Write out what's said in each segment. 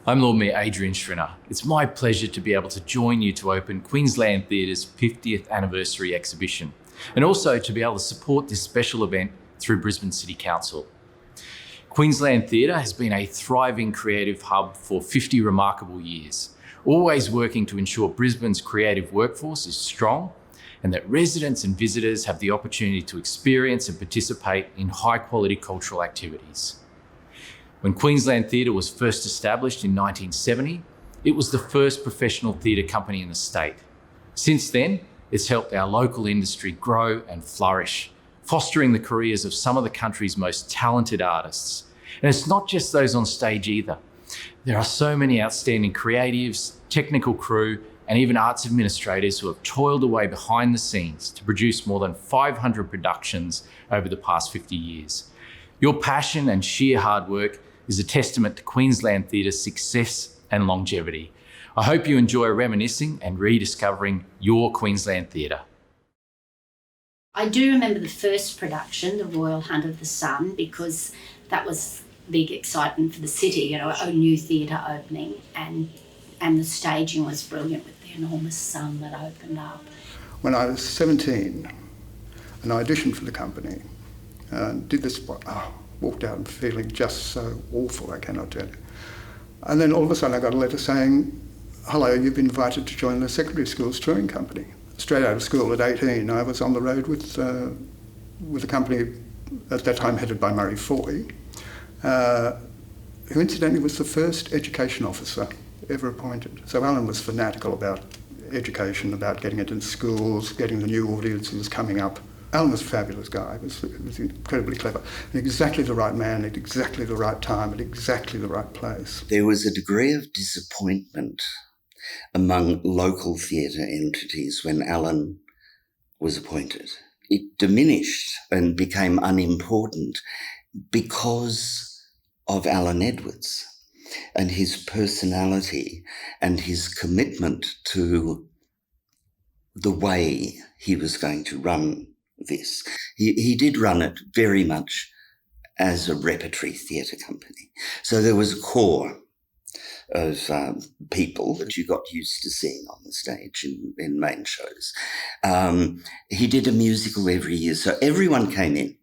I'm Lord Mayor Adrian Schrinner. It's my pleasure to be able to join you to open Queensland Theatre's 50th anniversary exhibition, and also to be able to support this special event through Brisbane City Council. Queensland Theatre has been a thriving creative hub for 50 remarkable years, always working to ensure Brisbane's creative workforce is strong and that residents and visitors have the opportunity to experience and participate in high-quality cultural activities. When Queensland Theatre was first established in 1970, it was the first professional theatre company in the state. Since then, it's helped our local industry grow and flourish, fostering the careers of some of the country's most talented artists. And it's not just those on stage either. There are so many outstanding creatives, technical crew, and even arts administrators who have toiled away behind the scenes to produce more than 500 productions over the past 50 years. Your passion and sheer hard work is a testament to Queensland Theatre's success and longevity. I hope you enjoy reminiscing and rediscovering your Queensland Theatre. I do remember the first production, The Royal Hunt of the Sun, because that was big excitement for the city, a new theatre opening, and the staging was brilliant with the enormous sun that opened up. When I was 17 and I auditioned for the company, did this spot, walked out feeling just so awful, I cannot tell you. And then all of a sudden I got a letter saying, hello, you've been invited to join the secondary school's touring company. Straight out of school at 18, I was on the road with a company at that time headed by Murray Foy, who incidentally was the first education officer ever appointed. So Alan was fanatical about education, about getting it in schools, getting the new audiences coming up. Alan was a fabulous guy, he was incredibly clever, and exactly the right man at exactly the right time at exactly the right place. There was a degree of disappointment among local theatre entities when Alan was appointed. It diminished and became unimportant because of Alan Edwards and his personality and his commitment to the way he was going to run this. He did run it very much as a repertory theatre company. So there was a core of people that you got used to seeing on the stage in main shows. He did a musical every year, so everyone came in.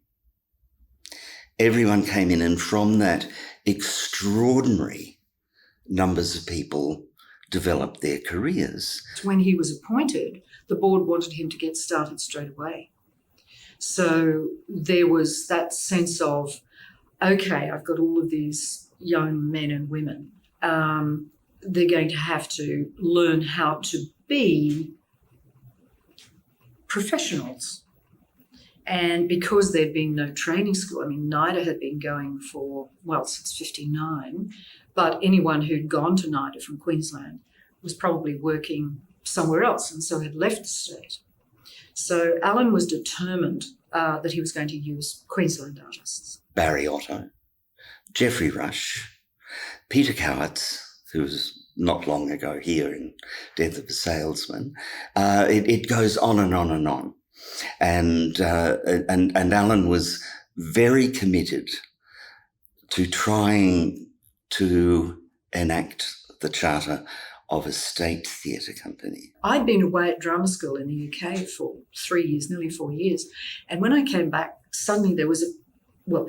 Everyone came in, and from that, extraordinary numbers of people developed their careers. When he was appointed, the board wanted him to get started straight away. So there was that sense of, okay, I've got all of these young men and women. They're going to have to learn how to be professionals. And because there'd been no training school, NIDA had been going since 59, but anyone who'd gone to NIDA from Queensland was probably working somewhere else and so had left the state. So Alan was determined that he was going to use Queensland artists. Barry Otto, Geoffrey Rush, Peter Cowitz, who was not long ago here in Death of a Salesman. It goes on and on and on. And Alan was very committed to trying to enact the charter of a state theatre company. I'd been away at drama school in the UK for 3 years, nearly 4 years. And when I came back, suddenly there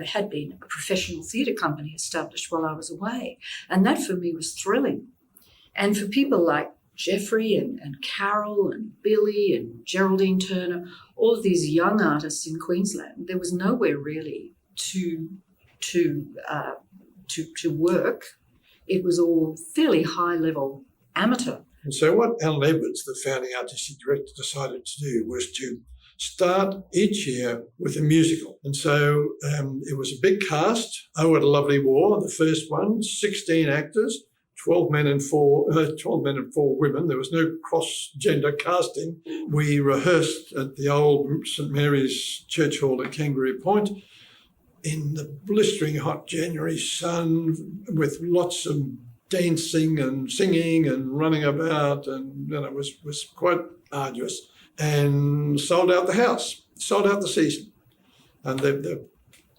had been a professional theatre company established while I was away. And that for me was thrilling. And for people like Geoffrey and Carol and Billy and Geraldine Turner, all of these young artists in Queensland, there was nowhere really to work. It was all fairly high-level amateur. And so what Alan Edwards, the founding artistic director, decided to do was to start each year with a musical. And so it was a big cast. Oh, What a Lovely War, the first one, 16 actors, 12 men and 4 women. There was no cross-gender casting. We rehearsed at the old St Mary's Church Hall at Kangaroo Point in the blistering hot January sun with lots of dancing and singing and running about, and it was quite arduous. And sold out the house, sold out the season. And the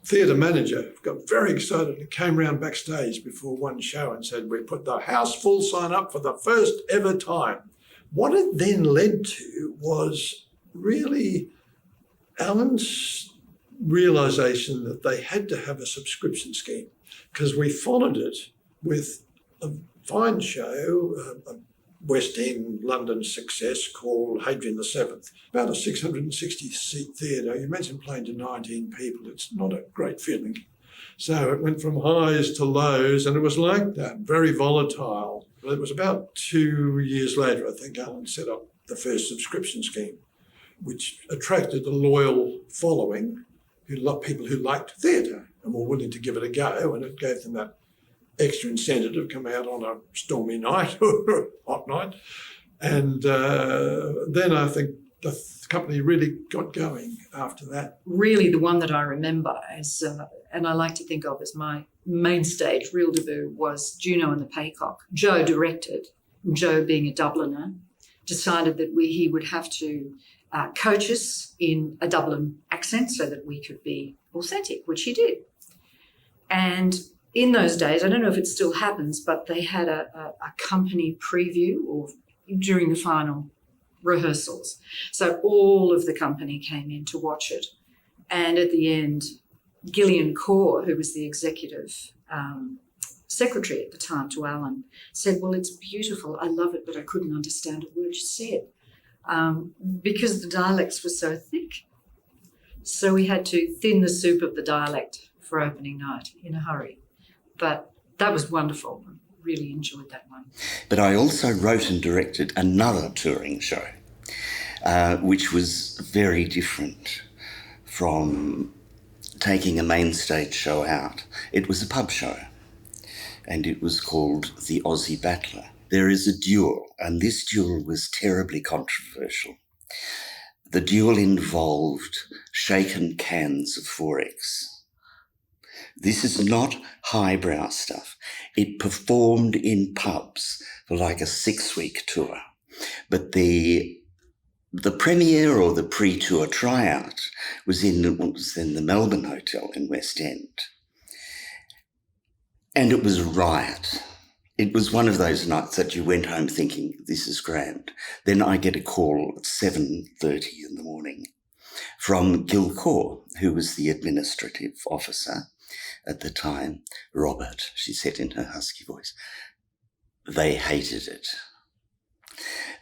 theatre manager got very excited and came round backstage before one show and said, "We put the house full sign up for the first ever time." What it then led to was really Alan's realisation that they had to have a subscription scheme, because we followed it with a fine show, a West End London success called Hadrian VII, about a 660-seat theatre. You mentioned playing to 19 people. It's not a great feeling. So it went from highs to lows, and it was like that, very volatile. It was about 2 years later, I think, Alan set up the first subscription scheme, which attracted a loyal following, people who liked theatre and were willing to give it a go, and it gave them that extra incentive to come out on a stormy night or a hot night. And then I think the company really got going after that. Really, the one that I remember as, and I like to think of as my main stage real debut, was Juno and the Paycock. Joe directed. Joe, being a Dubliner, decided that he would have to coach us in a Dublin accent so that we could be authentic, which he did. And in those days, I don't know if it still happens, but they had a company preview or during the final rehearsals. So all of the company came in to watch it. And at the end, Gillian Core, who was the executive secretary at the time to Alan, said, "Well, it's beautiful. I love it, but I couldn't understand a word she said because the dialects were so thick. So we had to thin the soup of the dialect for opening night in a hurry. But that was wonderful. I really enjoyed that one. But I also wrote and directed another touring show, which was very different from taking a main stage show out. It was a pub show, and it was called The Aussie Battler. There is a duel, and this duel was terribly controversial. The duel involved shaken cans of XXXX. This is not highbrow stuff. It performed in pubs for like a 6-week tour. But the premiere or the pre-tour tryout was in the Melbourne Hotel in West End. And it was a riot. It was one of those nights that you went home thinking, this is grand. Then I get a call at 7:30 in the morning from Gil Core, who was the administrative officer at the time. "Robert," she said in her husky voice, "they hated it,"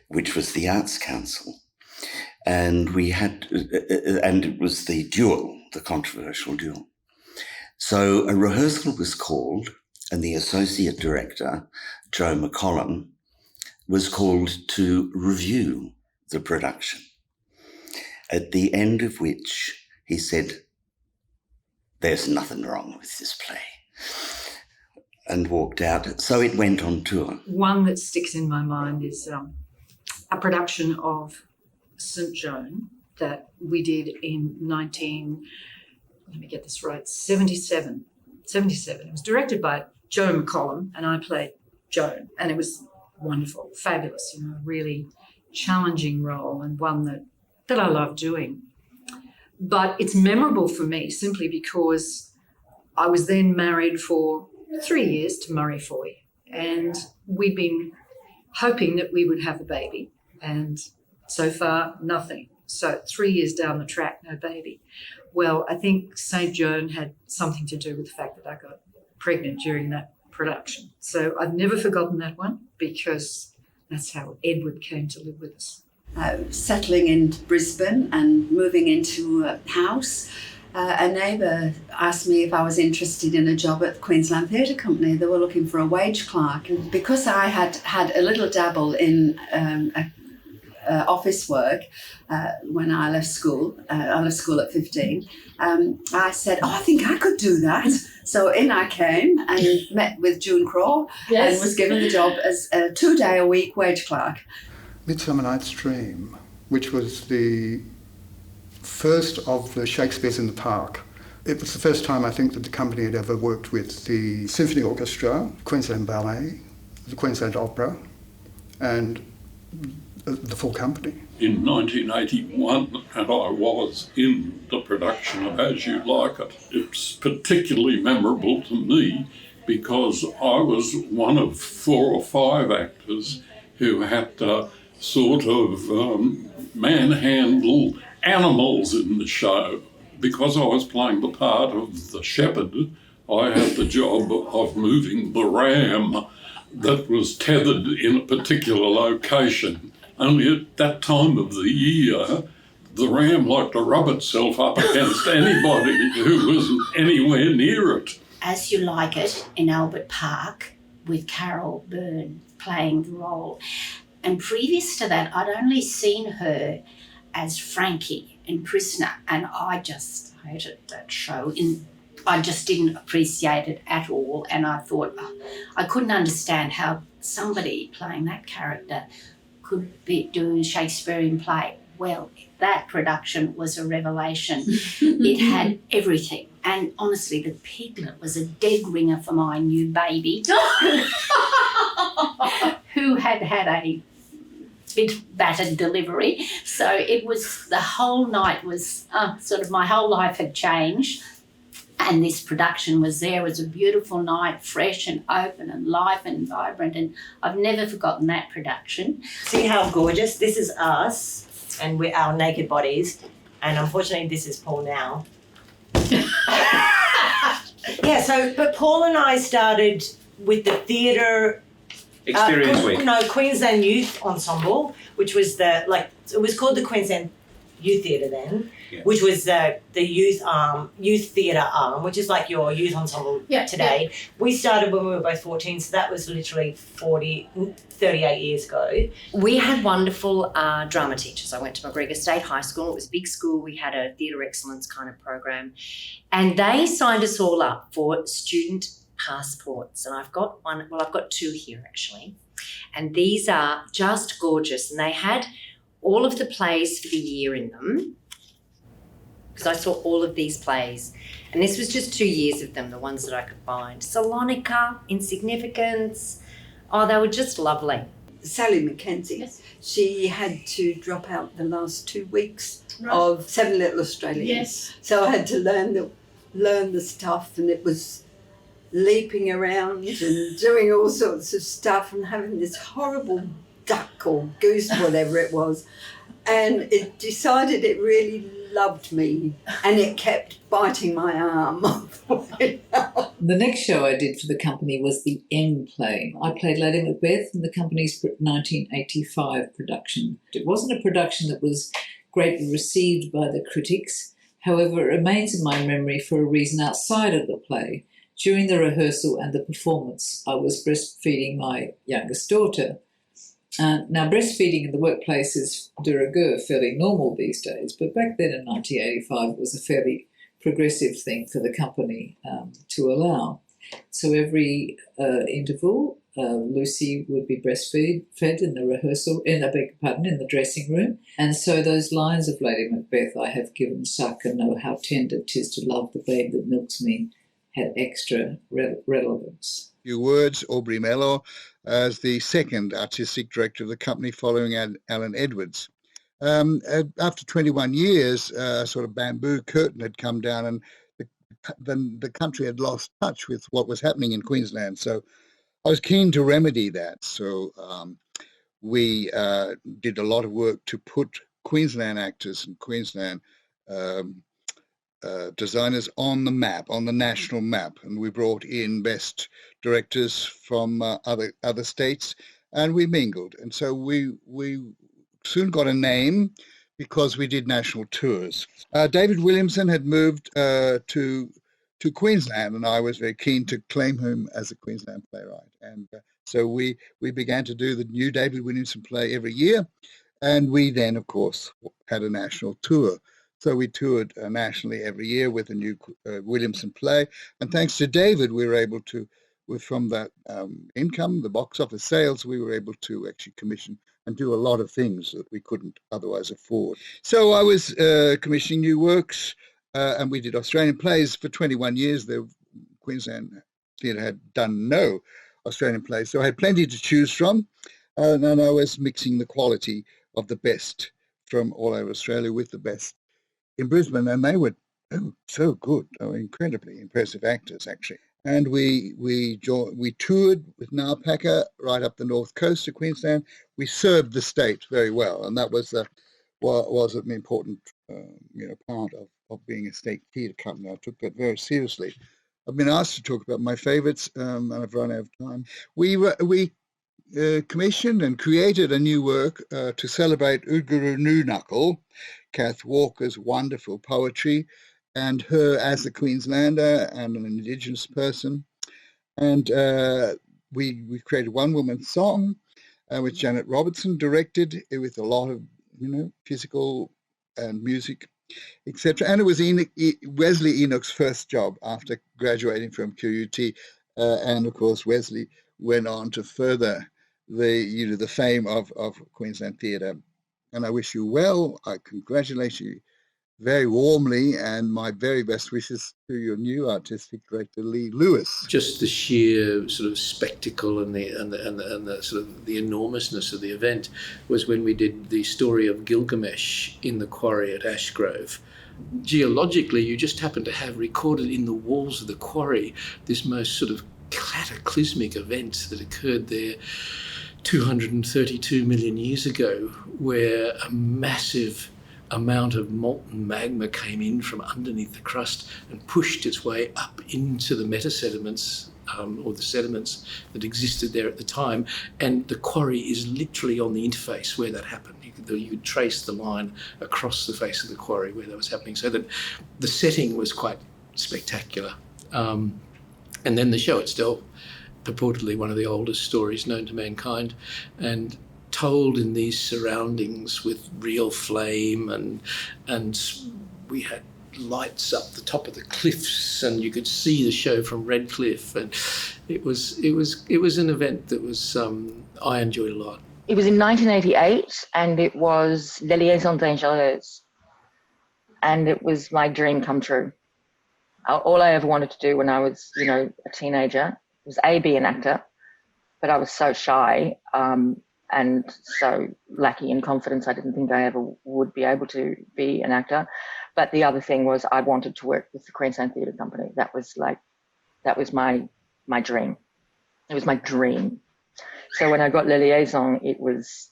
which was the Arts Council. And and it was the duel, the controversial duel. So a rehearsal was called, and the associate director, Joe McCollum, was called to review the production, at the end of which he said, "There's nothing wrong with this play," and walked out. So it went on tour. One that sticks in my mind is a production of St. Joan that we did in 77. It was directed by Joe McCollum, and I played Joan, and it was wonderful, fabulous, really challenging role, and one that I love doing. But it's memorable for me simply because I was then married for 3 years to Murray Foy, and we'd been hoping that we would have a baby, and so far, nothing. So 3 years down the track, no baby. Well, I think St. Joan had something to do with the fact that I got pregnant during that production. So I've never forgotten that one, because that's how Edward came to live with us. Settling in Brisbane and moving into a house, a neighbour asked me if I was interested in a job at the Queensland Theatre Company. They were looking for a wage clerk. And because I had had a little dabble in office work when I left school. I left school at 15. I said, I think I could do that. So in I came and met with June Craw and was given the job as a 2-day-a-week wage clerk. Midsummer Night's Dream, which was the first of the Shakespeares in the Park. It was the first time I think that the company had ever worked with the Symphony Orchestra, Queensland Ballet, the Queensland Opera, and the full company. In 1981, and I was in the production of As You Like It. It's particularly memorable to me because I was one of 4 or 5 actors who had to sort of manhandle animals in the show. Because I was playing the part of the shepherd, I had the job of moving the ram that was tethered in a particular location. Only at that time of the year, the ram liked to rub itself up against anybody who wasn't anywhere near it. As You Like It in Albert Park with Carol Byrne playing the role. And previous to that, I'd only seen her as Frankie in Prisoner, and I just hated that show. I just didn't appreciate it at all, and I thought I couldn't understand how somebody playing that character could do a Shakespearean play. Well, that production was a revelation. It had everything. And honestly, the piglet was a dead ringer for my new baby who had a bit battered delivery. So it was, the whole night was sort of, my whole life had changed. And this production was there. It was a beautiful night, fresh and open and live and vibrant. And I've never forgotten that production. See how gorgeous? This is us and we're our naked bodies. And unfortunately, this is Paul now. Yeah, but Paul and I started with the theatre Experience Week. No, Queensland Youth Ensemble, which was it was called the Queensland Youth Theatre then, which was the youth theatre arm, which is like your youth ensemble today. Yeah. We started when we were both 14, so that was literally 38 years ago. We had wonderful drama teachers. I went to McGregor State High School. It was a big school. We had a theatre excellence kind of program, and they signed us all up for student passports. And I've got 2 here actually, and these are just gorgeous. And they had all of the plays for the year in them, because I saw all of these plays, and this was just 2 years of them, the ones that I could find. Salonika, Insignificance, they were just lovely. Sally Mackenzie, yes. She had to drop out the last 2 weeks of Seven Little Australians. Yes. So I had to learn the stuff, and it was leaping around and doing all sorts of stuff and having this horrible duck or goose, whatever it was, and it decided it really loved me, and it kept biting my arm. The next show I did for the company was the M play. I played Lady Macbeth in the company's 1985 production. It wasn't a production that was greatly received by the critics. However, it remains in my memory for a reason outside of the play. During the rehearsal and the performance, I was breastfeeding my youngest daughter. Now, breastfeeding in the workplace is de rigueur, fairly normal these days, but back then in 1985 it was a fairly progressive thing for the company to allow. So every interval, Lucy would be breastfed in the rehearsal, in the dressing room. And so those lines of Lady Macbeth, I have given suck and know how tender 'tis to love the babe that milks me, had extra relevance. Few words, Aubrey Mellor as the second artistic director of the company following Alan Edwards. After 21 years, a sort of bamboo curtain had come down, and the country had lost touch with what was happening in Queensland. So I was keen to remedy that. So we did a lot of work to put Queensland actors and Queensland designers on the map, on the national map, and we brought in best directors from other states, and we mingled. And so we soon got a name because we did national tours. David Williamson had moved to Queensland, and I was very keen to claim him as a Queensland playwright. And so we began to do the new David Williamson play every year, and we then, of course, had a national tour. So we toured nationally every year with a new Williamson play. And thanks to David, we were able to, from that income, the box office sales, we were able to actually commission and do a lot of things that we couldn't otherwise afford. So I was commissioning new works, and we did Australian plays for 21 years. The Queensland Theatre had done no Australian plays, so I had plenty to choose from. And I was mixing the quality of the best from all over Australia with the best in Brisbane, and they were so good. They were incredibly impressive actors, actually. And we toured with Naupaka right up the north coast of Queensland. We served the state very well, and that was an important part of being a state theatre company. I took that very seriously. I've been asked to talk about my favourites, and I've run out of time. We commissioned and created a new work to celebrate Oodgeroo Noonuccal, Kath Walker's wonderful poetry, and her as a Queenslander and an Indigenous person. And we created one woman's song, which Janet Robertson directed, with a lot of physical and music, etc. And it was Wesley Enoch's first job after graduating from QUT, and of course Wesley went on to further the fame of Queensland theatre. And I wish you well. I congratulate you very warmly, and my very best wishes to your new artistic director, Lee Lewis. Just the sheer sort of spectacle and the sort of the enormousness of the event was when we did the story of Gilgamesh in the quarry at Ashgrove. Geologically, you just happen to have recorded in the walls of the quarry this most sort of cataclysmic event that occurred there 232 million years ago, where a massive amount of molten magma came in from underneath the crust and pushed its way up into the metasediments, or the sediments that existed there at the time. And the quarry is literally on the interface where that happened. You could trace the line across the face of the quarry where that was happening, so that the setting was quite spectacular. And then the show itself, purportedly one of the oldest stories known to mankind, and told in these surroundings with real flame, and we had lights up the top of the cliffs, and you could see the show from Redcliffe, and it was an event that was I enjoyed a lot. It was in 1988, and it was Les Liaisons Dangereuses, and it was my dream come true. All I ever wanted to do when I was, a teenager was be an actor, but I was so shy and so lacking in confidence. I didn't think I ever would be able to be an actor. But the other thing was I wanted to work with the Queensland Theatre Company. That was my dream. It was my dream. So when I got Les Liaisons, it was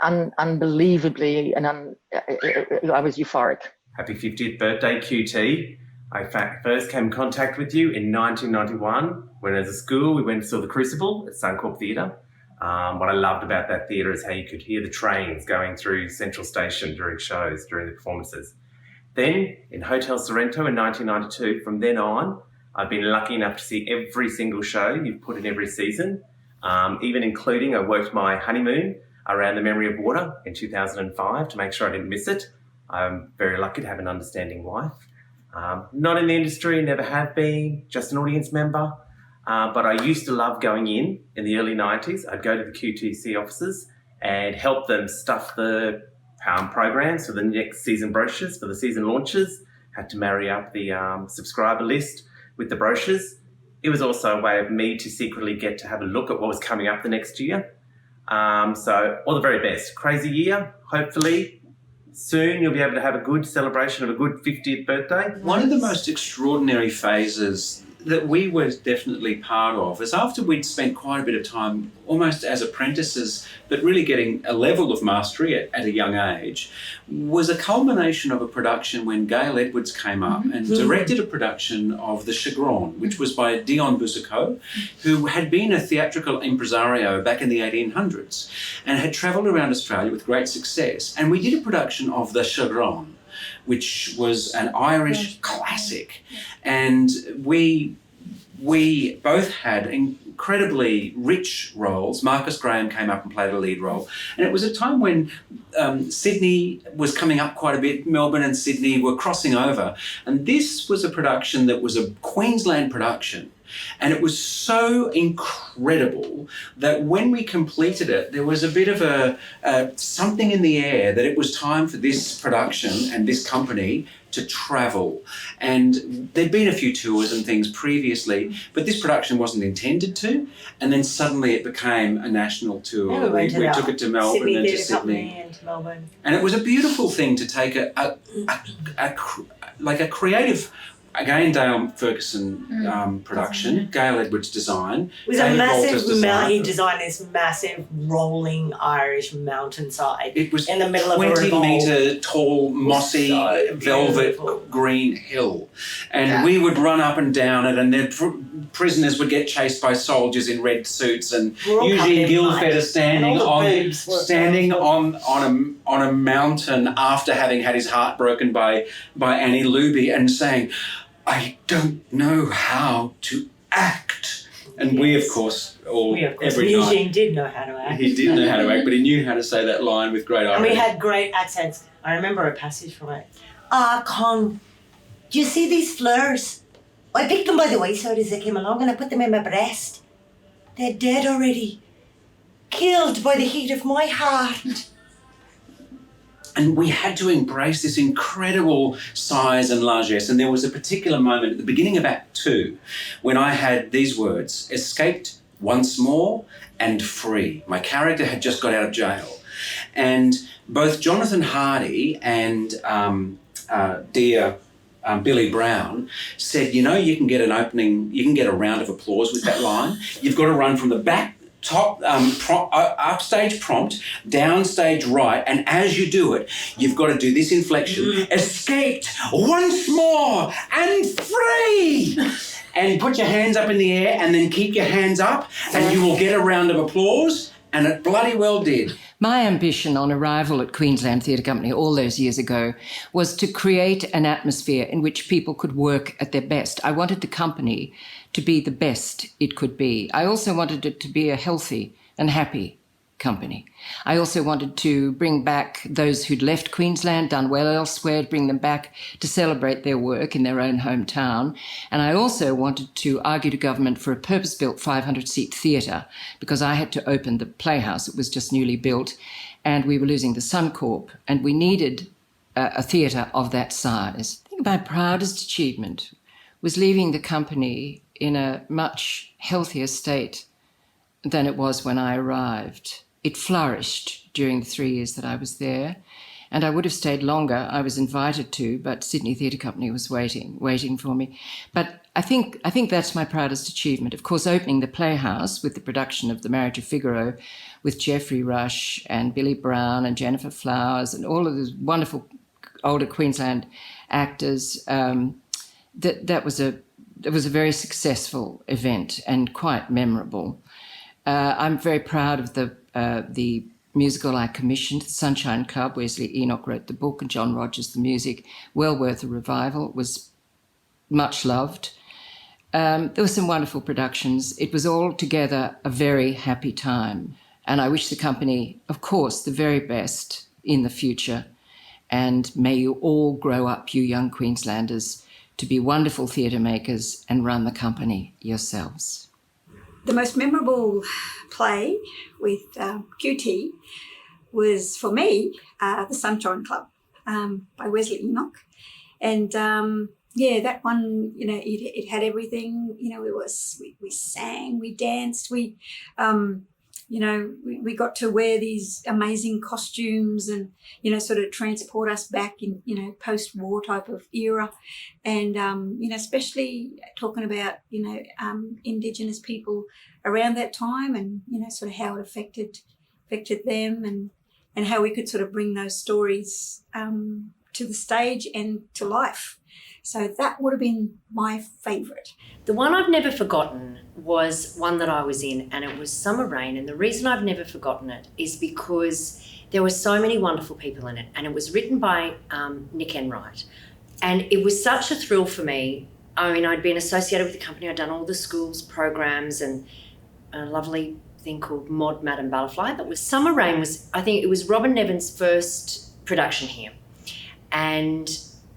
unbelievably, and I was euphoric. Happy 50th birthday, QT. I first came in contact with you in 1991 when as a school we went and saw The Crucible at Suncorp Theatre. What I loved about that theatre is how you could hear the trains going through Central Station during shows, during the performances. Then in Hotel Sorrento in 1992, from then on, I've been lucky enough to see every single show you've put in every season, even including I worked my honeymoon around The Memory of Water in 2005 to make sure I didn't miss it. I'm very lucky to have an understanding wife. Not in the industry, never have been, just an audience member. But I used to love going in the early 90s. I'd go to the QTC offices and help them stuff the programs for the next season brochures, for the season launches. Had to marry up the subscriber list with the brochures. It was also a way of me to secretly get to have a look at what was coming up the next year. So all the very best. Crazy year, hopefully. Soon you'll be able to have a good celebration of a good 50th birthday. One of the most extraordinary phases that we were definitely part of is after we'd spent quite a bit of time almost as apprentices, but really getting a level of mastery at a young age, was a culmination of a production when Gail Edwards came up and directed a production of The Chagrin, which was by Dion Boucicault, who had been a theatrical impresario back in the 1800s and had travelled around Australia with great success. And we did a production of The Chagrin, which was an Irish classic. And we both had incredibly rich roles. Marcus Graham came up and played a lead role. And it was a time when Sydney was coming up quite a bit. Melbourne and Sydney were crossing over. And this was a production that was a Queensland production. And it was so incredible that when we completed it, there was a bit of a something in the air that it was time for this production and this company to travel. And there'd been a few tours and things previously, but this production wasn't intended to. And then suddenly it became a national tour. Yeah, we took it to Melbourne Sydney and to Theatre Company Sydney. and to Melbourne. And it was a beautiful thing to take a creative, again, Dale Ferguson production, Gail Edwards design. It was Dave a Walters massive, design. he designed this massive rolling Irish mountainside. It was in the middle of a 20 revolt. metre tall, mossy, velvet green hill. And we would run up and down it, and the prisoners would get chased by soldiers in red suits, and Eugene Gilfedder standing on a mountain after having had his heart broken by Annie Luby and saying, "I don't know how to act." And we, of course, every night. Eugene did know how to act. He did know how to act, but he knew how to say that line with great irony. And we had great accents. I remember a passage from it. Con, do you see these flowers? I picked them by the wayside as they came along and I put them in my breast. They're dead already. Killed by the heat of my heart. And we had to embrace this incredible size and largesse. And there was a particular moment at the beginning of Act 2 when I had these words: escaped once more and free. My character had just got out of jail. And both Jonathan Hardy and dear Billy Brown said, you can get an opening, you can get a round of applause with that line. You've got to run from the back, top, upstage prompt, downstage right, and as you do it, you've got to do this inflection: escaped once more and free. And put your hands up in the air and then keep your hands up and you will get a round of applause, and it bloody well did. My ambition on arrival at Queensland Theatre Company all those years ago was to create an atmosphere in which people could work at their best. I wanted the company to be the best it could be. I also wanted it to be a healthy and happy company. I also wanted to bring back those who'd left Queensland, done well elsewhere, bring them back to celebrate their work in their own hometown. And I also wanted to argue to government for a purpose-built 500-seat theatre, because I had to open the Playhouse. It was just newly built, and we were losing the Suncorp, and we needed a theatre of that size. I think my proudest achievement was leaving the company in a much healthier state than it was when I arrived. It flourished during the 3 years that I was there, and I would have stayed longer. I was invited to, but Sydney Theatre Company was waiting for me. But I think that's my proudest achievement. Of course, opening the Playhouse with the production of The Marriage of Figaro with Geoffrey Rush and Billy Brown and Jennifer Flowers and all of those wonderful older Queensland actors, that was a very successful event and quite memorable. I'm very proud of the musical I commissioned, The Sunshine Club. Wesley Enoch wrote the book and John Rogers the music. Well worth a revival. It was much loved. There were some wonderful productions. It was all together a very happy time. And I wish the company, of course, the very best in the future. And may you all grow up, you young Queenslanders, to be wonderful theatre makers and run the company yourselves. The most memorable play with QT was, for me, The Sunshine Club by Wesley Enoch. And that one, it had everything. We sang, we danced, we got to wear these amazing costumes and, sort of transport us back in, post-war type of era. And, especially talking about, Indigenous people around that time and, sort of how it affected them and how we could sort of bring those stories to the stage and to life. So that would have been my favourite. The one I've never forgotten was one that I was in, and it was Summer Rain. And the reason I've never forgotten it is because there were so many wonderful people in it, and it was written by Nick Enright. And it was such a thrill for me. I mean, I'd been associated with the company. I'd done all the schools programs and a lovely thing called Maud Madam Butterfly. That was Summer Rain was, I think it was Robin Nevins' first production here. And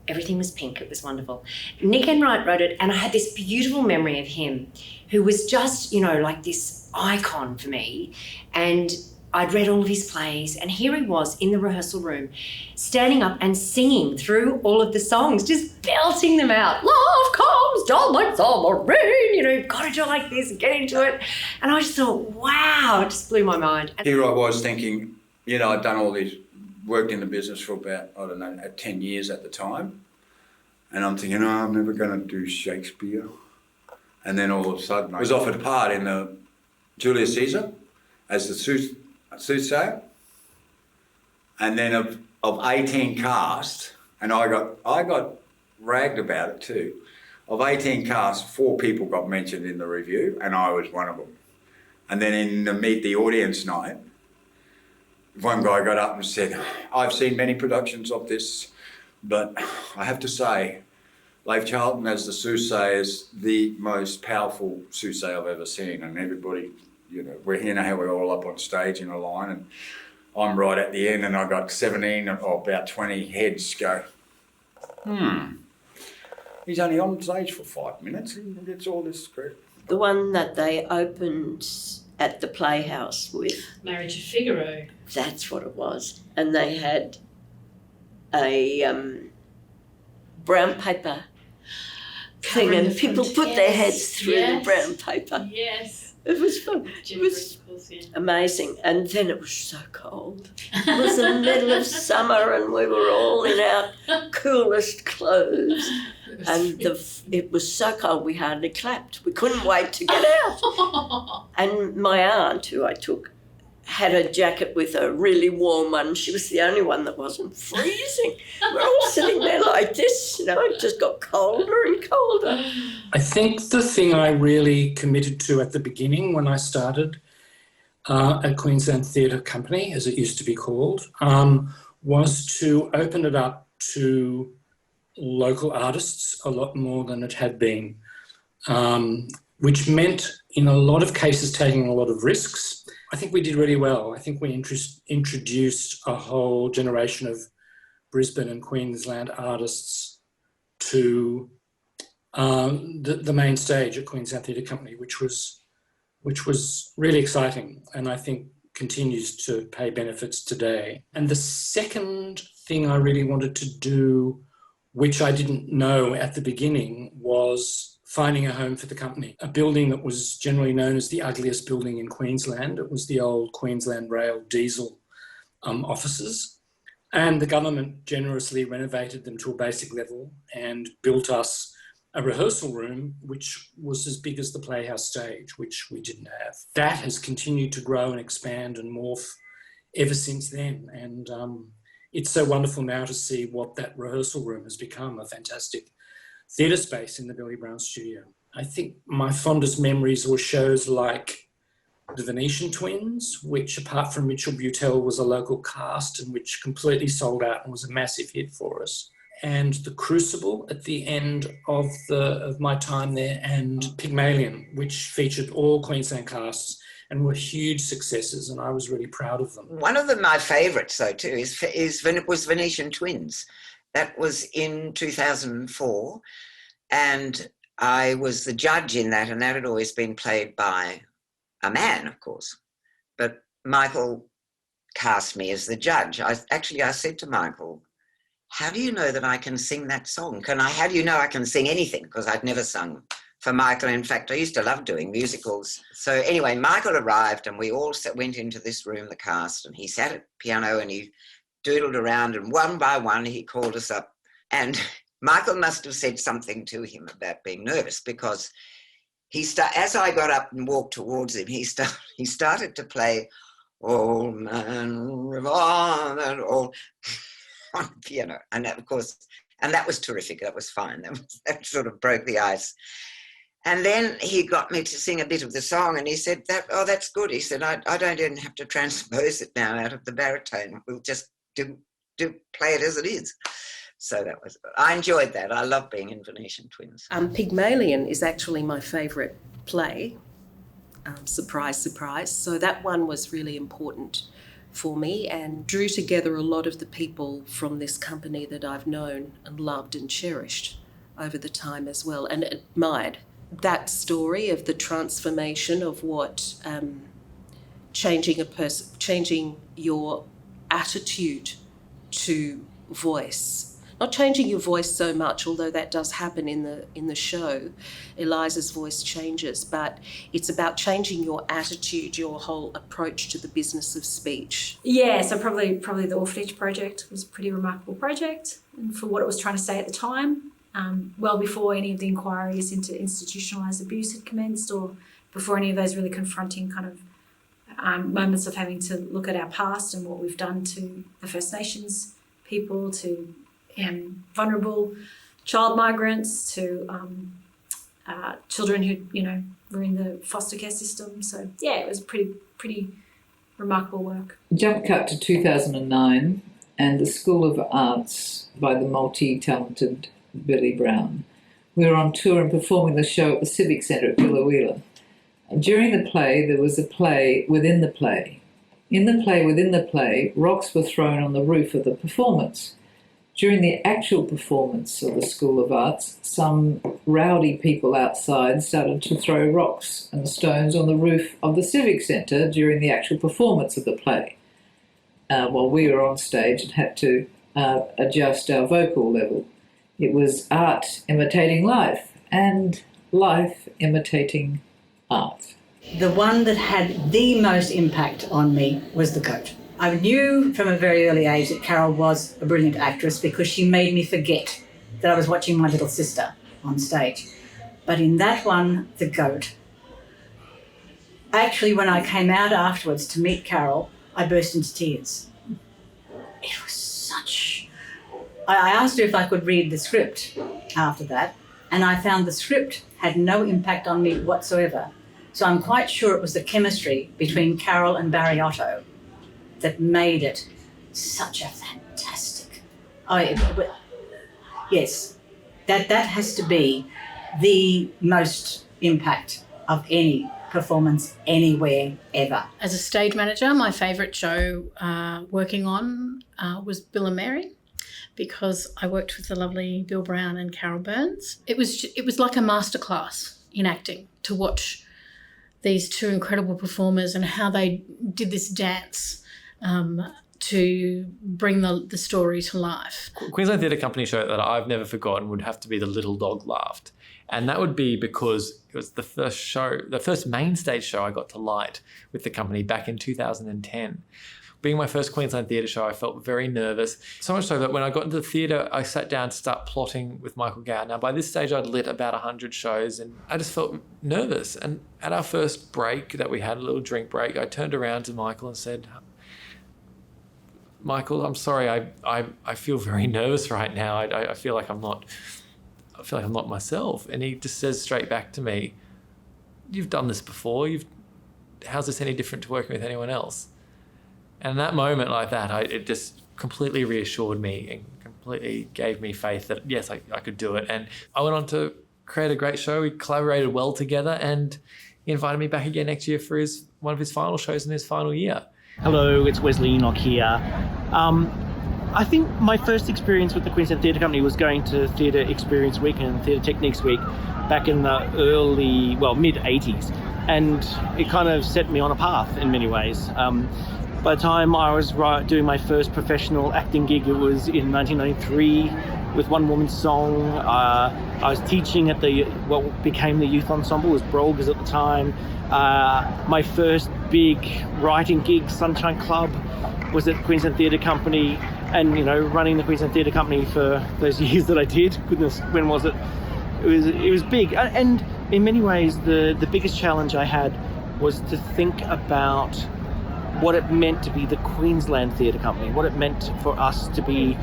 everything was pink. It was wonderful. Nick Enright wrote it, and I had this beautiful memory of him who was just, you know, like this icon for me. And I'd read all of his plays, and here he was in the rehearsal room, standing up and singing through all of the songs, just belting them out. Love comes down like summer rain, you know, you've got to do it like this and get into it. And I just thought, wow, it just blew my mind. Here I was thinking, you know, I'd done all these, worked in the business for about, 10 years at the time. And I'm thinking, oh, I'm never going to do Shakespeare. And then all of a sudden I was offered a part in the Julius Caesar as the soothsayer. And then of 18 cast, and I got ragged about it too. Of 18 cast, 4 people got mentioned in the review, and I was one of them. And then in the Meet the Audience night, one guy got up and said, I've seen many productions of this, but I have to say, Leif Charlton as the soothsayer is the most powerful soothsayer I've ever seen. And everybody, you know, we're here now, we're all up on stage in a line, and I'm right at the end, and I got 17 or about 20 heads go, he's only on stage for 5 minutes and gets all this credit. The one that they opened at the Playhouse with. Marriage of Figaro. That's what it was. And they had a brown paper thing, and people put their heads through the brown paper. Yes. It was fun. It was amazing. And then it was so cold. It was the middle of summer, and we were all in our coolest clothes. And it was so cold we hardly clapped. We couldn't wait to get out. And my aunt, who I took, had a jacket with a really warm one. She was the only one that wasn't freezing. We're all sitting there like this, you know, it just got colder and colder. I think the thing I really committed to at the beginning when I started at Queensland Theatre Company, as it used to be called, was to open it up to local artists a lot more than it had been, which meant in a lot of cases taking a lot of risks. I think we did really well. I think we introduced a whole generation of Brisbane and Queensland artists to the main stage at Queensland Theatre Company, which was really exciting, and I think continues to pay benefits today. And the second thing I really wanted to do, which I didn't know at the beginning, was finding a home for the company. A building that was generally known as the ugliest building in Queensland. It was the old Queensland Rail diesel offices. And the government generously renovated them to a basic level and built us a rehearsal room, which was as big as the Playhouse stage, which we didn't have. That has continued to grow and expand and morph ever since then. And it's so wonderful now to see what that rehearsal room has become, a fantastic theatre space in the Billy Brown studio. I think my fondest memories were shows like The Venetian Twins, which apart from Mitchell Butel was a local cast and which completely sold out and was a massive hit for us. And The Crucible at the end of my time there, and Pygmalion, which featured all Queensland casts and were huge successes, and I was really proud of them. One of my favourites, though, too, was Venetian Twins. That was in 2004, and I was the judge in that, and that had always been played by a man, of course. But Michael cast me as the judge. I said to Michael, how do you know that I can sing that song? How do you know I can sing anything? Because I'd never sung for Michael. In fact, I used to love doing musicals. So anyway, Michael arrived, and we all went into this room, the cast, and he sat at the piano and he doodled around, and one by one he called us up, and Michael must have said something to him about being nervous, because as I got up and walked towards him, he started to play Old Man River and all on the piano, and that, of course, and that was terrific. That was fine. That sort of broke the ice. And then he got me to sing a bit of the song, and he said, that's good. He said, I don't even have to transpose it now out of the baritone. We'll just play it as it is. So I enjoyed that. I love being in Venetian Twins. Pygmalion is actually my favourite play. surprise, surprise. So that one was really important for me and drew together a lot of the people from this company that I've known and loved and cherished over the time as well, and admired. That story of the transformation of what changing your attitude to voice. Not changing your voice so much, although that does happen in the show. Eliza's voice changes, but it's about changing your attitude, your whole approach to the business of speech. Yeah, so probably the Orphanage project was a pretty remarkable project, and for what it was trying to say at the time, well before any of the inquiries into institutionalised abuse had commenced, or before any of those really confronting kind of moments of having to look at our past and what we've done to the First Nations people, to vulnerable child migrants, to children who, were in the foster care system. So yeah, it was pretty remarkable work. Jump cut to 2009 and the School of Arts by the multi-talented Billy Brown. We were on tour and performing the show at the Civic Centre at Biloela. During the play, there was a play within the play. In the play within the play, rocks were thrown on the roof of the performance. During the actual performance of the School of Arts, some rowdy people outside started to throw rocks and stones on the roof of the Civic Centre during the actual performance of the play, while we were on stage and had to adjust our vocal level. It was art imitating life and life imitating art. The one that had the most impact on me was The Goat. I knew from a very early age that Carol was a brilliant actress because she made me forget that I was watching my little sister on stage. But in that one, The Goat, actually when I came out afterwards to meet Carol, I burst into tears. It was such... I asked her if I could read the script after that, and I found the script had no impact on me whatsoever. So I'm quite sure it was the chemistry between Carol and Barry Otto that made it such a fantastic... yes, that has to be the most impact of any performance anywhere ever. As a stage manager, my favourite show working on was Bill and Mary, because I worked with the lovely Bill Brown and Carol Burns. It was like a masterclass in acting to watch these two incredible performers and how they did this dance to bring the story to life. Queensland Theatre Company show that I've never forgotten would have to be The Little Dog Laughed. And that would be because it was the first main stage show I got to light with the company back in 2010. Being my first Queensland Theatre show, I felt very nervous. So much so that when I got into the theatre, I sat down to start plotting with Michael Gow. Now, by this stage, I'd lit about 100 shows and I just felt nervous. And at our first break that we had, a little drink break, I turned around to Michael and said, Michael, I'm sorry, I feel very nervous right now. I feel like I'm not myself. And he just says straight back to me, you've done this before. How's this any different to working with anyone else? And in that moment like that, it just completely reassured me and completely gave me faith that, yes, I could do it. And I went on to create a great show. We collaborated well together and he invited me back again next year for one of his final shows in his final year. Hello, it's Wesley Enoch here. I think my first experience with the Queensland Theatre Company was going to Theatre Experience Week and Theatre Techniques Week back in the mid-80s. And it kind of set me on a path in many ways. By the time I was doing my first professional acting gig, it was in 1993 with One Woman's Song. I was teaching at what became the youth ensemble, was Brolgers at the time. My first big writing gig, Sunshine Club, was at Queensland Theatre Company, and running the Queensland Theatre Company for those years that I did. Goodness, when was it? It was big, and in many ways the biggest challenge I had was to think about what it meant to be the Queensland Theatre Company, what it meant for us to be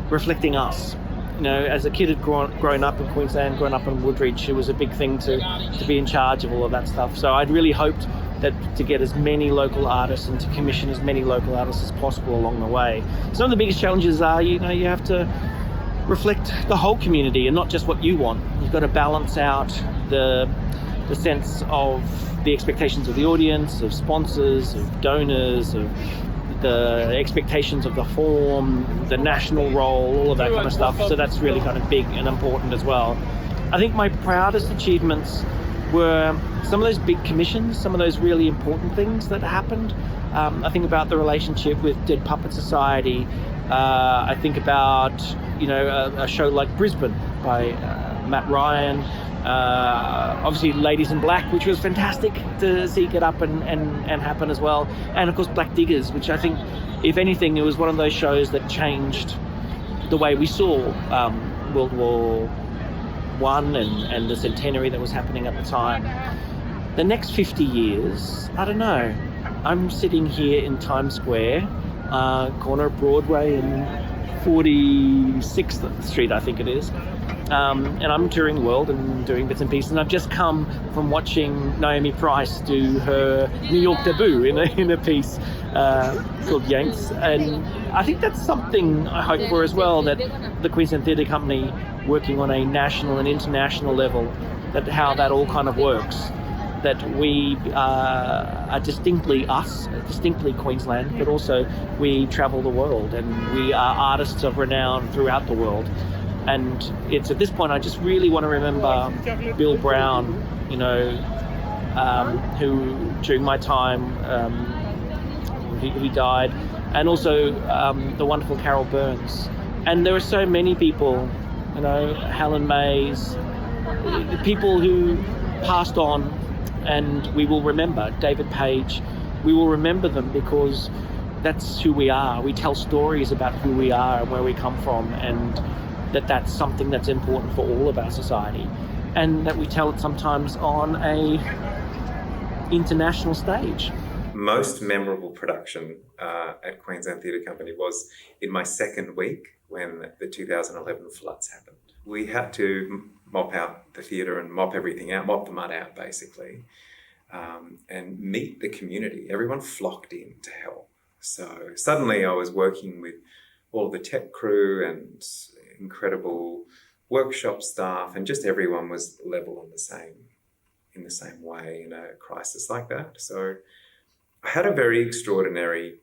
reflecting us. As a kid had grown up in Queensland, grown up in Woodridge, it was a big thing to be in charge of all of that stuff. So I'd really hoped that to get as many local artists and to commission as many local artists as possible along the way. Some of the biggest challenges are, you have to reflect the whole community and not just what you want. You've got to balance out the the sense of the expectations of the audience, of sponsors, of donors, of the expectations of the form, the national role, all of that kind of stuff. So that's really kind of big and important as well. I think my proudest achievements were some of those big commissions, some of those really important things that happened. I think about the relationship with Dead Puppet Society. I think about, a show like Brisbane by Matt Ryan. Obviously Ladies in Black, which was fantastic to see get up and happen as well. And of course Black Diggers, which I think, if anything, it was one of those shows that changed the way we saw World War I and the centenary that was happening at the time. The next 50 years, I don't know. I'm sitting here in Times Square, corner of Broadway and 46th Street, I think it is. And I'm touring the world and doing bits and pieces. And I've just come from watching Naomi Price do her New York debut in a piece called Yanks. And I think that's something I hope for as well, that the Queensland Theatre Company, working on a national and international level, that how that all kind of works. That we are distinctly us, distinctly Queensland, but also we travel the world and we are artists of renown throughout the world. And it's at this point I just really want to remember Bill Brown, who during my time, he died, and also the wonderful Carol Burns. And there are so many people, Helen Mays, people who passed on, and we will remember David Page. We will remember them because that's who we are. We tell stories about who we are and where we come from, and that's something that's important for all of our society, and that we tell it sometimes on a international stage. Most memorable production at Queensland Theatre Company was in my second week when the 2011 floods happened. We had to mop out the theatre and mop everything out, mop the mud out basically, and meet the community. Everyone flocked in to help. So suddenly I was working with all the tech crew and incredible workshop staff, and just everyone was level in the same way in a crisis like that. So I had a very extraordinary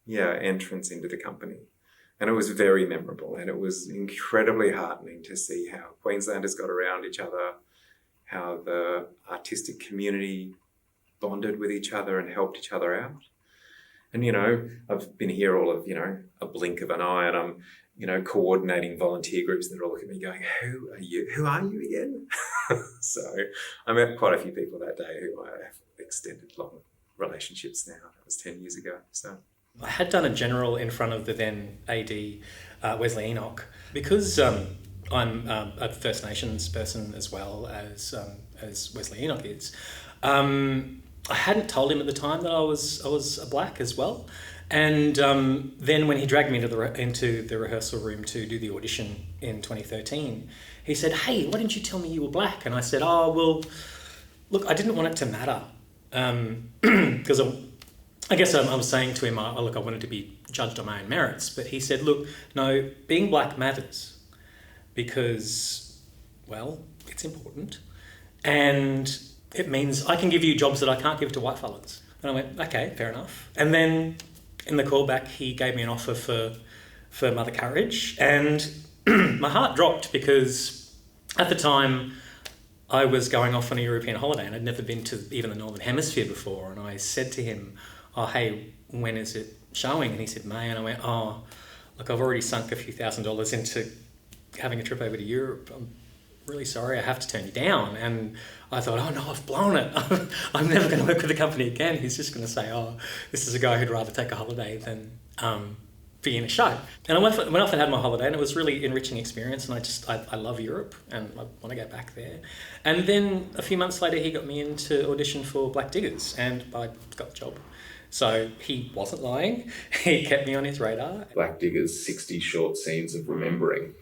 entrance into the company, and it was very memorable, and it was incredibly heartening to see how Queenslanders got around each other, how the artistic community bonded with each other and helped each other out. And I've been here all of a blink of an eye, and I'm coordinating volunteer groups, and they're all looking at me going, who are you again? So I met quite a few people that day who I have extended long relationships now. That was 10 years ago. So I had done a general in front of the then AD, Wesley Enoch, because I'm a First Nations person as well as Wesley Enoch is. I hadn't told him at the time that I was a black as well. And then when he dragged me into the rehearsal room to do the audition in 2013, he said, "Hey, why didn't you tell me you were black?" And I said, "Oh, well, look, I didn't want it to matter." Because I guess I was saying to him, I wanted to be judged on my own merits. But he said, "Look, no, being black matters because, well, it's important. And it means I can give you jobs that I can't give to white fellas." And I went, "Okay, fair enough." And then in the callback, he gave me an offer for Mother Courage, and my heart dropped because at the time I was going off on a European holiday and I'd never been to even the Northern Hemisphere before. And I said to him, "Oh, hey, when is it showing?" And he said, "May." And I went, "Oh, look, I've already sunk a few $1,000s into having a trip over to Europe. I'm really sorry, I have to turn you down." And I thought, oh no, I've blown it. I'm never going to work with the company again. He's just going to say, "Oh, this is a guy who'd rather take a holiday than be in a show." And I went off and had my holiday, and it was a really enriching experience. And I love Europe and I want to go back there. And then a few months later, he got me in to audition for Black Diggers, and I got the job. So he wasn't lying. He kept me on his radar. Black Diggers, 60 short scenes of remembering.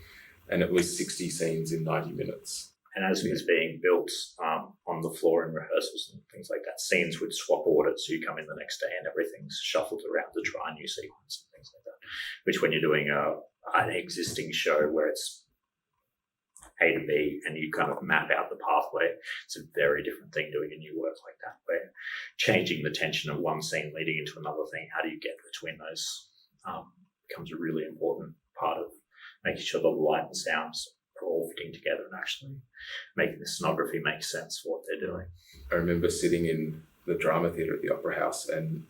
And it was 60 scenes in 90 minutes. And as it was being built on the floor in rehearsals and things like that, scenes would swap orders. So you come in the next day and everything's shuffled around to try a new sequence and things like that. Which when you're doing an existing show where it's A to B, and you kind of map out the pathway. It's a very different thing doing a new work like that, where changing the tension of one scene leading into another thing, how do you get between those, becomes a really important part of making sure the light and sounds are all fitting together and actually making the sonography make sense for what they're doing. I remember sitting in the drama theatre at the Opera House, and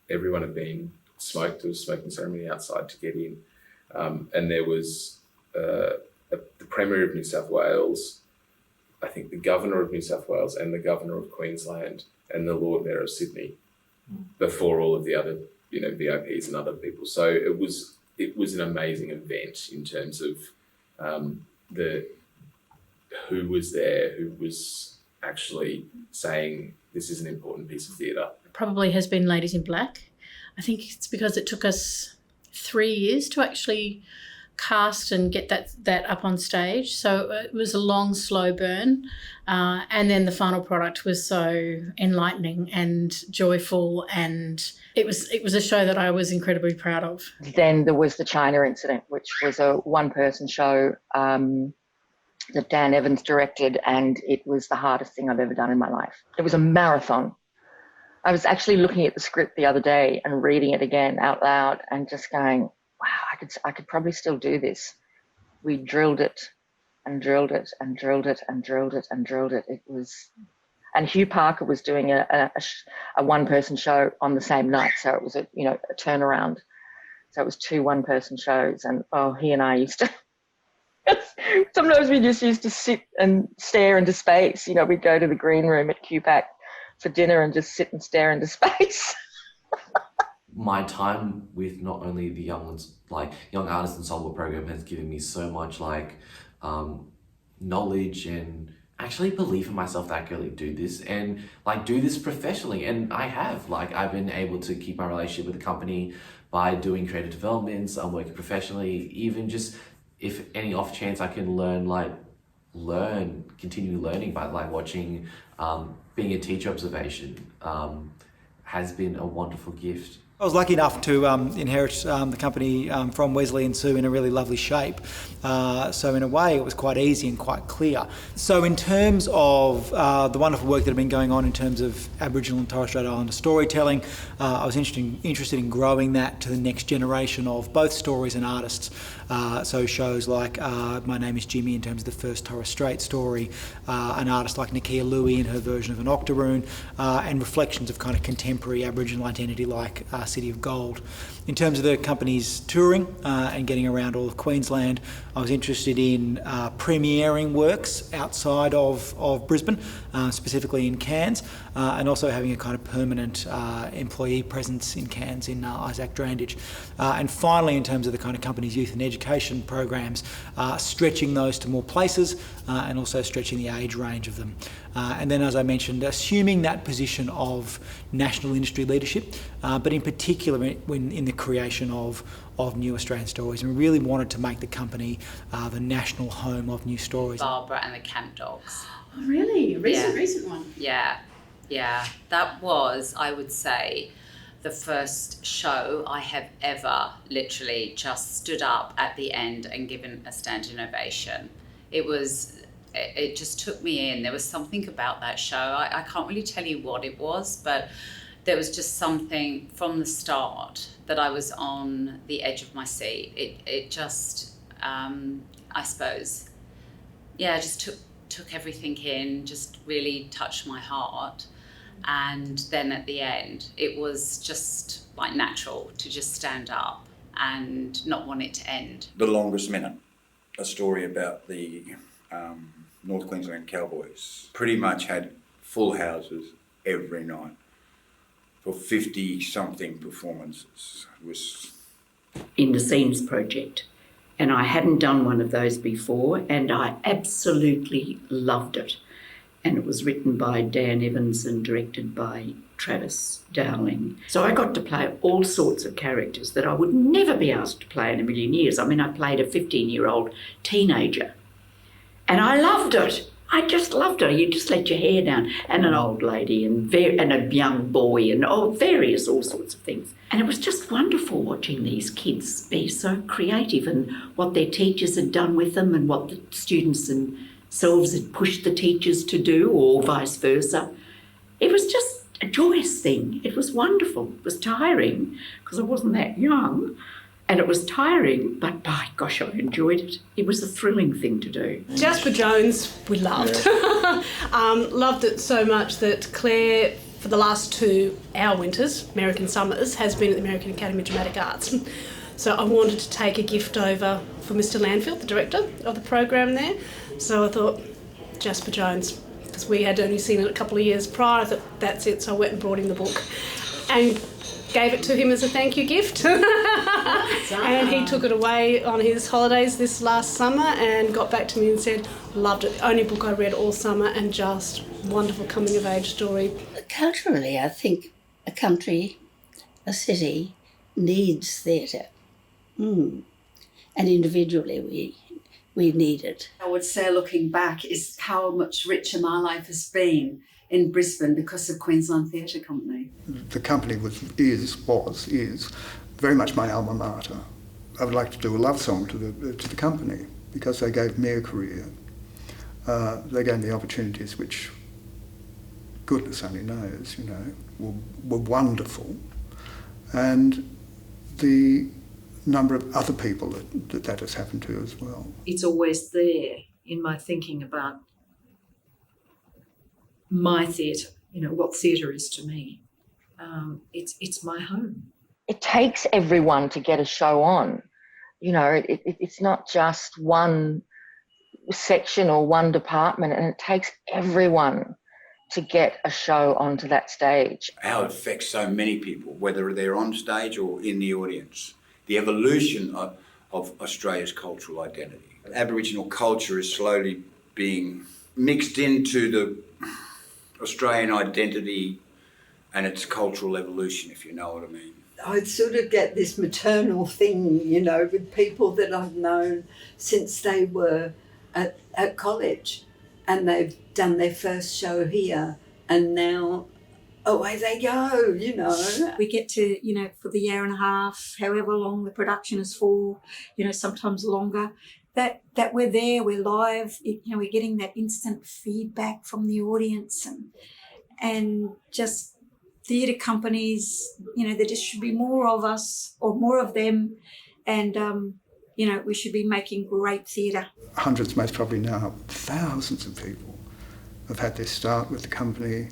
everyone had been smoked. There was a smoking ceremony outside to get in. And there was the Premier of New South Wales, I think the Governor of New South Wales, and the Governor of Queensland, and the Lord Mayor of Sydney, before all of the other, VIPs and other people. So it was an amazing event in terms of who was there, who was actually saying this is an important piece of theatre. Probably has been Ladies in Black. I think it's because it took us 3 years to actually cast and get that up on stage. So it was a long, slow burn. And then the final product was so enlightening and joyful, and it was a show that I was incredibly proud of. Then there was the China incident, which was a one-person show that Dan Evans directed, and it was the hardest thing I've ever done in my life. It was a marathon. I was actually looking at the script the other day and reading it again out loud and just going, wow, I could probably still do this. We drilled it and drilled it and drilled it and drilled it and drilled it. It was, and Hugh Parker was doing a one-person show on the same night, so it was a turnaround. So it was 2 one-person shows, and he and I used to. Sometimes we just used to sit and stare into space. We'd go to the green room at QPAC for dinner and just sit and stare into space. My time with not only the Young Artist Ensemble program has given me so much knowledge and actually belief in myself that I can really do this and do this professionally. And I have. I've been able to keep my relationship with the company by doing creative developments. I'm working professionally, even just if any off chance I can continue learning by watching, being a teacher observation has been a wonderful gift. I was lucky enough to inherit the company from Wesley and Sue in a really lovely shape. So in a way, it was quite easy and quite clear. So in terms of the wonderful work that had been going on in terms of Aboriginal and Torres Strait Islander storytelling, I was interested in growing that to the next generation of both stories and artists. So shows like My Name is Jimmy in terms of the first Torres Strait story, an artist like Nakia Louie in her version of an Octoroon, and reflections of kind of contemporary Aboriginal identity like City of Gold. In terms of the company's touring and getting around all of Queensland, I was interested in premiering works outside of Brisbane, specifically in Cairns, and also having a kind of permanent employee presence in Cairns in Isaac Drandage. And finally, in terms of the kind of company's youth and education programs, stretching those to more places and also stretching the age range of them. And then, as I mentioned, assuming that position of national industry leadership, but in particular in the creation of new Australian stories, and we really wanted to make the company the national home of new stories. Barbara and the Camp Dogs. Oh, really? Recent one? Yeah. That was, I would say, the first show I have ever literally just stood up at the end and given a standing ovation. It just took me in. There was something about that show. I can't really tell you what it was, but there was just something from the start that I was on the edge of my seat. It just, I suppose, just took everything in, just really touched my heart. And then at the end, it was just natural to just stand up and not want it to end. The Longest Minute, a story about the North Queensland Cowboys, pretty much had full houses every night for 50-something performances. It was in the Scenes Project, and I hadn't done one of those before, and I absolutely loved it. And it was written by Dan Evans and directed by Travis Dowling. So I got to play all sorts of characters that I would never be asked to play in a million years. I mean, I played a 15-year-old teenager, and I loved it. I just loved her. You just let your hair down, and an old lady, and a young boy, and various all sorts of things. And it was just wonderful watching these kids be so creative, and what their teachers had done with them, and what the students themselves had pushed the teachers to do, or vice versa. It was just a joyous thing. It was wonderful. It was tiring because I wasn't that young. And it was tiring, but by gosh, I enjoyed it. It was a thrilling thing to do. Jasper Jones, we loved. Loved it so much that Claire, for the last 2 our winters, American summers, has been at the American Academy of Dramatic Arts. So I wanted to take a gift over for Mr. Landfield, the director of the program there. So I thought, Jasper Jones, because we had only seen it a couple of years prior. I thought, that's it. So I went and brought him the book. And gave it to him as a thank you gift. And he took it away on his holidays this last summer and got back to me and said, loved it. Only book I read all summer, and just wonderful coming of age story. Culturally, I think a country, a city, needs theatre. And individually we need it. I would say, looking back, is how much richer my life has been in Brisbane because of Queensland Theatre Company. The company was very much my alma mater. I would like to do a love song to the company because they gave me a career. They gave me opportunities which, goodness only knows, were wonderful. And the number of other people that has happened to as well. It's always there in my thinking about my theatre, what theatre is to me. It's my home. It takes everyone to get a show on. It's not just one section or one department, and it takes everyone to get a show onto that stage. How it affects so many people, whether they're on stage or in the audience. The evolution of Australia's cultural identity. Aboriginal culture is slowly being mixed into the Australian identity and its cultural evolution, if you know what I mean. I sort of get this maternal thing, with people that I've known since they were at college, and they've done their first show here, and now away they go, We get to, for the year and a half, however long the production is for, sometimes longer, that we're there, we're live, we're getting that instant feedback from the audience, and just theatre companies, there just should be more of us or more of them, and, we should be making great theatre. Hundreds, most probably now, thousands of people have had their start with the company.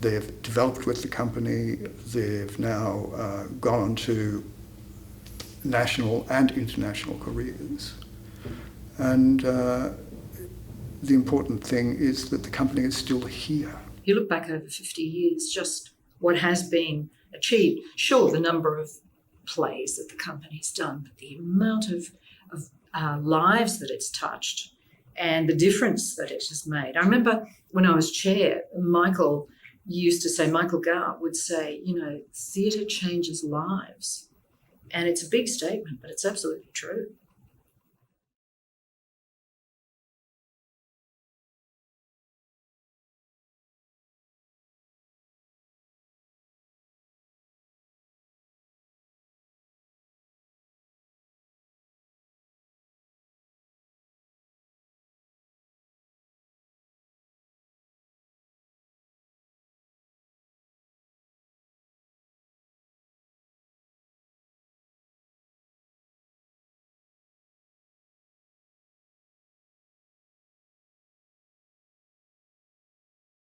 They've developed with the company. They've now gone on to national and international careers. And the important thing is that the company is still here. You look back over 50 years, just what has been achieved. Sure, the number of plays that the company's done, but the amount of lives that it's touched and the difference that it has made. I remember when I was chair, Michael Gow would say, theatre changes lives. And it's a big statement, but it's absolutely true.